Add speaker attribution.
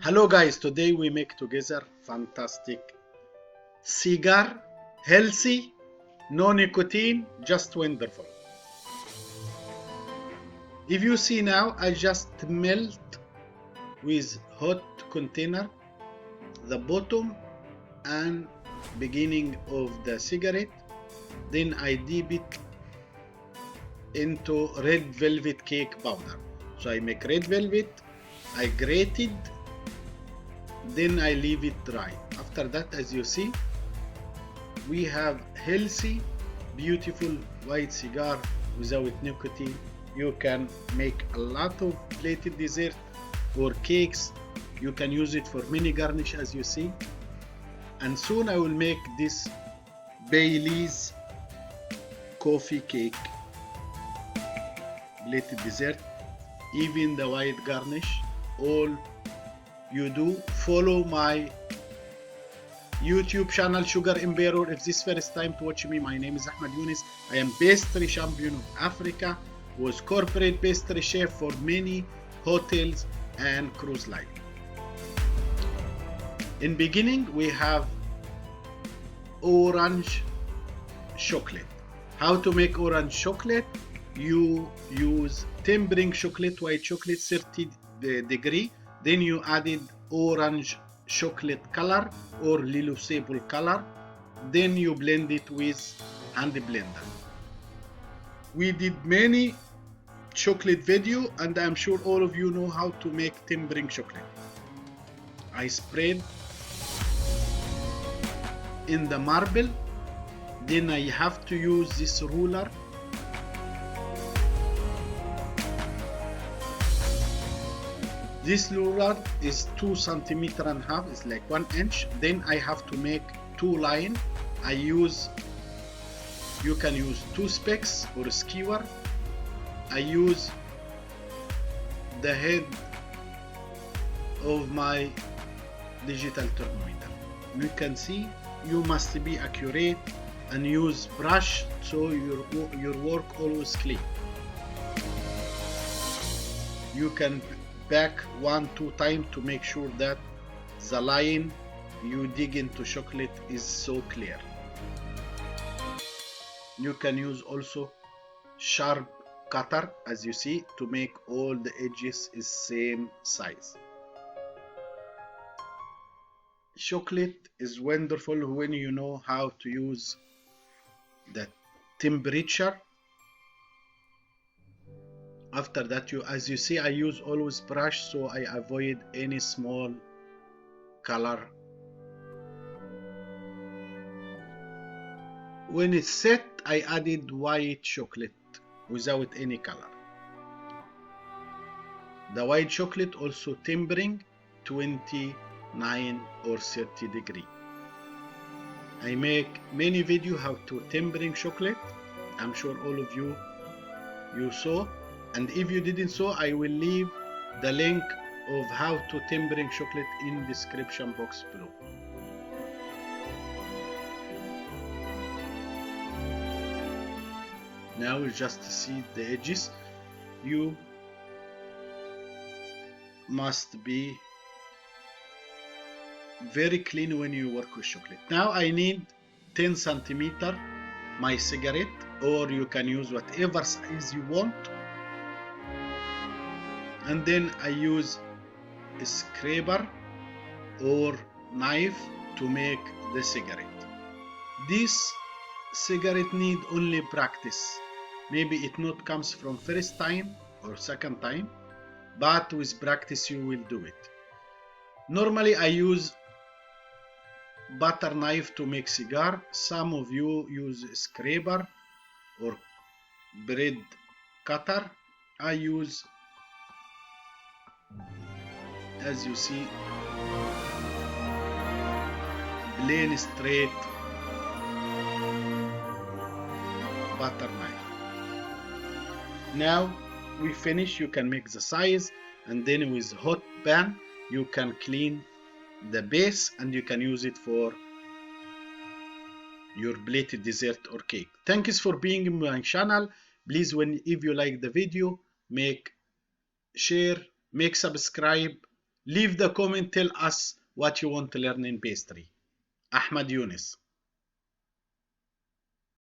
Speaker 1: Hello guys, today we make together fantastic cigar, healthy, no nicotine, just wonderful. If you see now, I just melt with hot container the bottom and beginning of the cigarette, then I dip it into red velvet cake powder. So I make red velvet, I grate it, then I leave it dry. After that, as you see, we have healthy, beautiful white cigar without nicotine. You can make a lot of plated dessert or cakes. You can use it for mini garnish, as you see. And soon I will make this Bailey's coffee cake plated dessert, even the white garnish. All you do, follow my YouTube channel Sugar Emperor. If this first time to watch me, my name is Ahmed Younes. I am pastry champion of Africa, was corporate pastry chef for many hotels and cruise line. In beginning, we have orange chocolate. How to make orange chocolate? You use tempering chocolate, white chocolate 30 degree. Then you added orange chocolate color or lilusable color. Then you blend it with hand blender. We did many chocolate video and I'm sure all of you know how to make tempering chocolate. I spread in the marble, then I have to use this ruler. This ruler is 2 centimeter and a half, it's like 1 inch. Then I have to make 2 lines. You can use toothpicks or skewer. I use the head of my digital thermometer. You can see you must be accurate and use brush so your work always clean. You can back 1-2 times to make sure that the line you dig into chocolate is so clear. You can use also sharp cutter, as you see, to make all the edges is same size. Chocolate is wonderful when you know how to use the temperature. After that, as you see, I use always brush so I avoid any small color. When it's set, I added white chocolate without any color. The white chocolate also tempering 29 or 30 degree. I make many videos how to tempering chocolate. I'm sure all of you saw. And if you didn't so, I will leave the link of how to tempering chocolate in description box below. Now you just see the edges. You must be very clean when you work with chocolate. Now I need 10 centimeter my cigarette, or you can use whatever size you want. And then I use a scraper or knife to make the cigarette. This cigarette need only practice. Maybe it not comes from first time or second time, but with practice you will do it. Normally I use butter knife to make cigar. Some of you use scraper or bread cutter. I use, as you see, plain straight butter knife. Now we finish. You can make the size, and then with hot pan you can clean the base and you can use it for your plated dessert or cake. Thanks for being in my channel. Please, if you like the video, make share, make subscribe, Leave the comment, tell us what you want to learn in pastry. Ahmad Yunus.